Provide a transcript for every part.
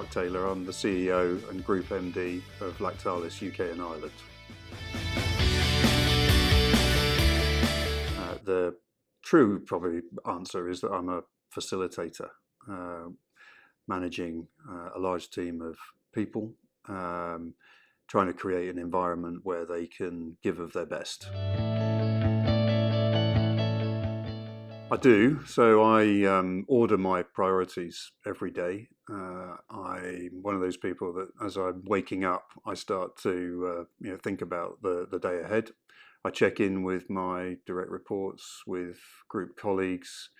Mark Taylor. I'm the CEO and Group MD of Lactalis UK and Ireland. The true probably answer is that I'm a facilitator, managing a large team of people, trying to create an environment where they can give of their best. I do. So I order my priorities every day. I'm one of those people that as I'm waking up, I start to think about the day ahead. I check in with my direct reports, with group colleagues.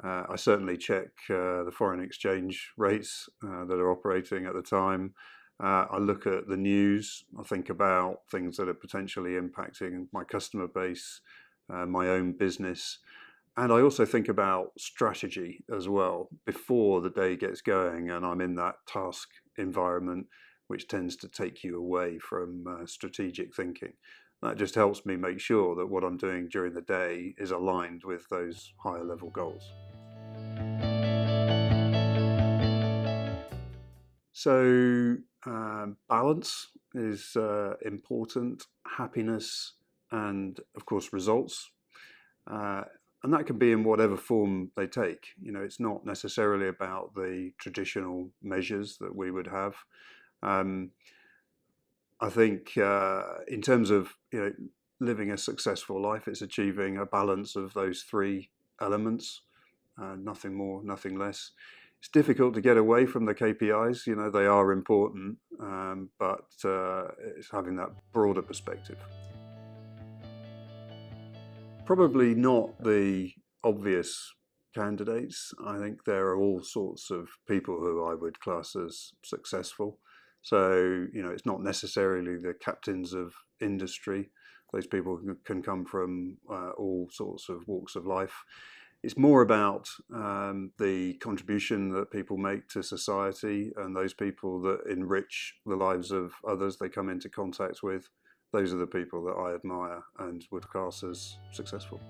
I certainly check the foreign exchange rates that are operating at the time. I look at the news. I think about things that are potentially impacting my customer base, my own business. And I also think about strategy as well before the day gets going and I'm in that task environment, which tends to take you away from strategic thinking. That just helps me make sure that what I'm doing during the day is aligned with those higher level goals. So balance is important, happiness, and of course results. And that can be in whatever form they take. It's not necessarily about the traditional measures that we would have. I think in terms of living a successful life, it's achieving a balance of those three elements, nothing more, nothing less. It's difficult to get away from the KPIs. They are important, but it's having that broader perspective. Probably not the obvious candidates. I think there are all sorts of people who I would class as successful. So, it's not necessarily the captains of industry. Those people can come from all sorts of walks of life. It's more about the contribution that people make to society and those people that enrich the lives of others they come into contact with. Those are the people that I admire and would class as successful.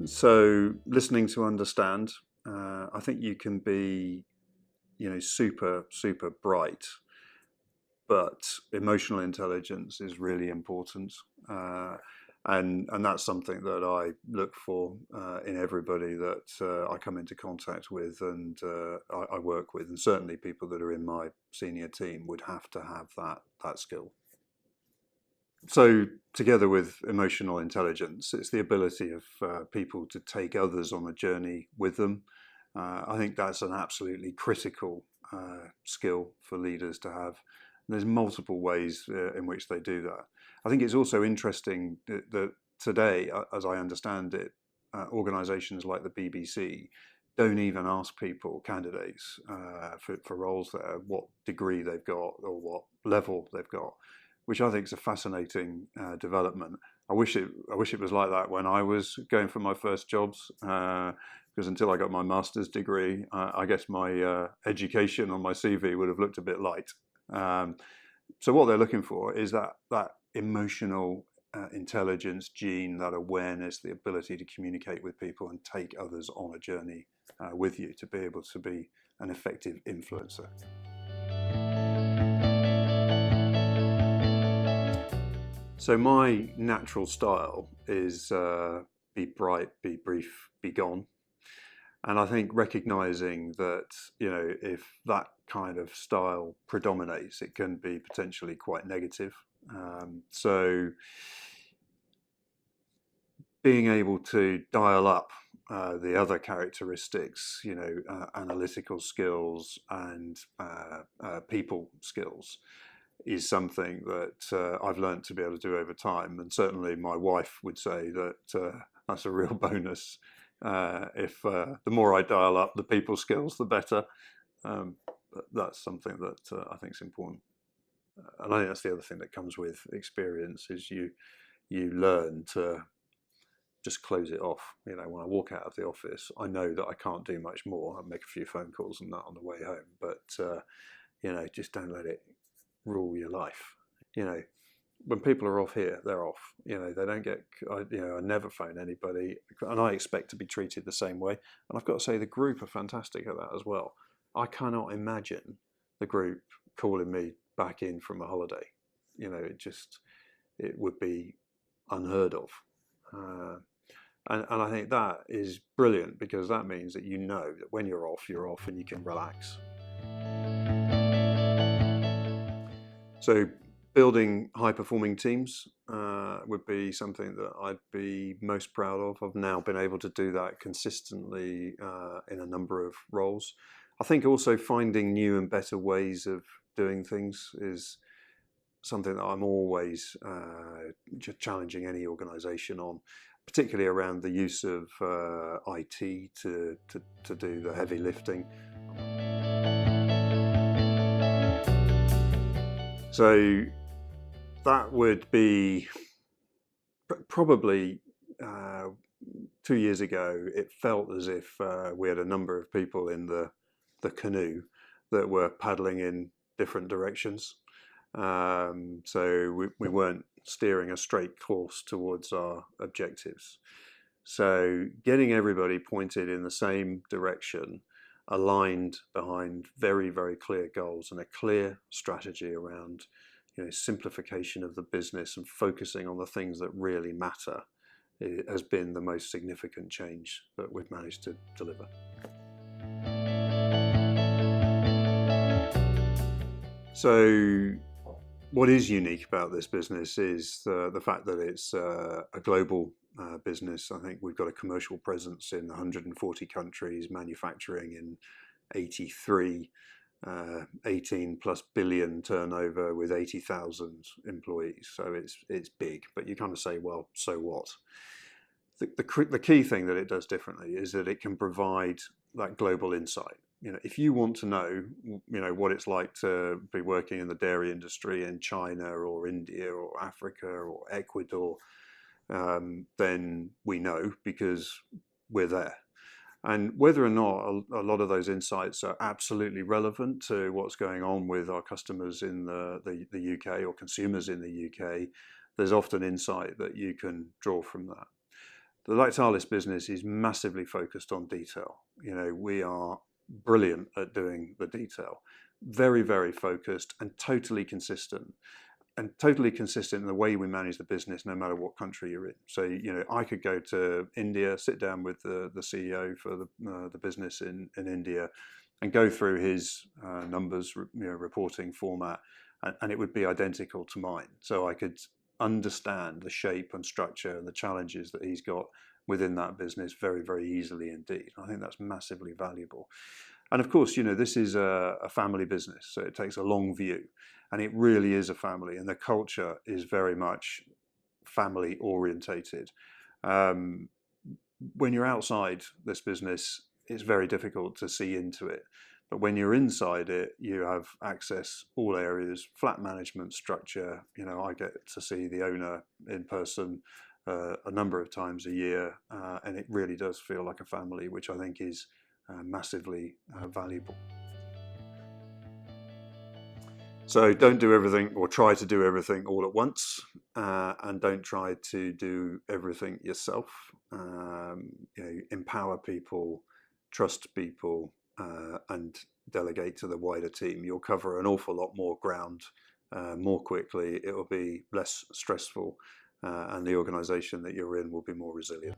So, listening to understand, I think you can be, super, super bright, but emotional intelligence is really important. And that's something that I look for in everybody that I come into contact with and I work with. And certainly people that are in my senior team would have to have that skill. So together with emotional intelligence, it's the ability of people to take others on a journey with them. I think that's an absolutely critical skill for leaders to have. And there's multiple ways in which they do that. I think it's also interesting that today, as I understand it, organisations like the BBC don't even ask people, candidates, for roles there, what degree they've got or what level they've got, which I think is a fascinating development. I wish it was like that when I was going for my first jobs, because until I got my master's degree, I guess my education on my CV would have looked a bit light. So what they're looking for is that emotional intelligence gene, that awareness, the ability to communicate with people and take others on a journey with you to be able to be an effective influencer. So my natural style is be bright, be brief, be gone. And I think recognizing that, if that kind of style predominates, it can be potentially quite negative. So being able to dial up the other characteristics, analytical skills and people skills is something that I've learned to be able to do over time. And certainly my wife would say that that's a real bonus. If the more I dial up the people skills, the better. That's something that I think is important. And I think that's the other thing that comes with experience is you learn to just close it off. When I walk out of the office, I know that I can't do much more. I'll make a few phone calls and that on the way home, but just don't let it rule your life. when people are off here, they're off. They don't get. I never phone anybody, and I expect to be treated the same way. And I've got to say, the group are fantastic at that as well. I cannot imagine the group calling me back in from a holiday. It would be unheard of. And I think that is brilliant, because that means that that when you're off and you can relax. So building high-performing teams would be something that I'd be most proud of. I've now been able to do that consistently in a number of roles. I think also finding new and better ways of doing things is something that I'm always challenging any organisation on, particularly around the use of IT to do the heavy lifting. So that would be probably 2 years ago. It felt as if we had a number of people in the canoe that were paddling in different directions. So we weren't steering a straight course towards our objectives. So getting everybody pointed in the same direction, aligned behind very, very clear goals and a clear strategy around simplification of the business and focusing on the things that really matter, has been the most significant change that we've managed to deliver. So what is unique about this business is the fact that it's a global business. I think we've got a commercial presence in 140 countries, manufacturing in 83, 18 plus billion turnover with 80,000 employees. So it's big, but you kind of say, well, so what? The key thing that it does differently is that it can provide that global insight. If you want to know, what it's like to be working in the dairy industry in China or India or Africa or Ecuador, then we know, because we're there. And whether or not a lot of those insights are absolutely relevant to what's going on with our customers in the UK or consumers in the UK, there's often insight that you can draw from that. The Lactalis business is massively focused on detail. We are brilliant at doing the detail, very, very focused and totally consistent. And totally consistent in the way we manage the business, no matter what country you're in. So, I could go to India, sit down with the CEO for the business in India, and go through his numbers, reporting format, and it would be identical to mine. So I could understand the shape and structure and the challenges that he's got within that business very, very easily indeed. I think that's massively valuable. And of course, this is a family business, so it takes a long view. And it really is a family, and the culture is very much family orientated. When you're outside this business, it's very difficult to see into it. But when you're inside it, you have access all areas, flat management structure. I get to see the owner in person a number of times a year, and it really does feel like a family, which I think is massively valuable. So don't do everything, or try to do everything all at once, and don't try to do everything yourself. Empower people, trust people, and delegate to the wider team. You'll cover an awful lot more ground more quickly. It will be less stressful, and the organisation that you're in will be more resilient.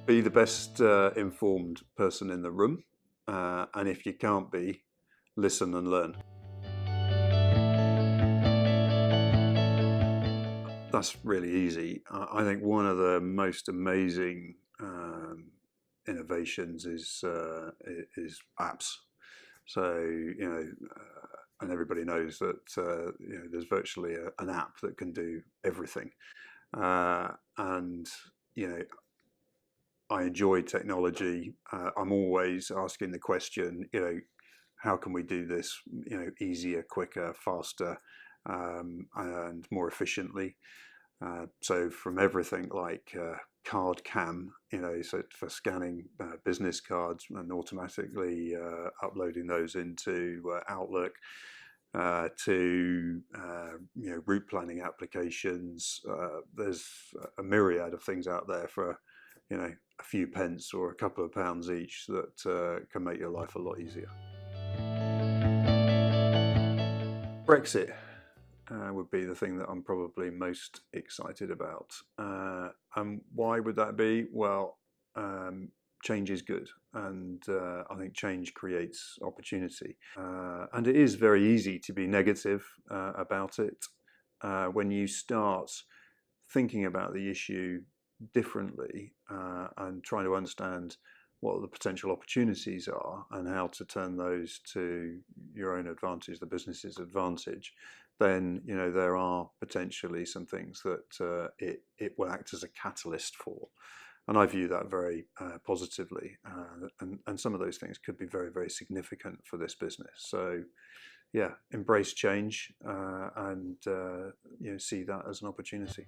Be the best informed person in the room. And if you can't be, listen and learn. That's really easy. I think one of the most amazing innovations is apps. So, and everybody knows that there's virtually an app that can do everything. And I enjoy technology. I'm always asking the question, how can we do this, easier, quicker, faster, and more efficiently? So from everything like card cam, so for scanning business cards and automatically uploading those into Outlook, to route planning applications. There's a myriad of things out there for a few pence or a couple of pounds each that can make your life a lot easier. Brexit would be the thing that I'm probably most excited about. And why would that be? Well, change is good, and I think change creates opportunity. And it is very easy to be negative about it. When you start thinking about the issue differently and trying to understand what the potential opportunities are and how to turn those to your own advantage, the business's advantage, then there are potentially some things that it will act as a catalyst for. And I view that very positively. And some of those things could be very, very significant for this business. So, yeah, embrace change and see that as an opportunity.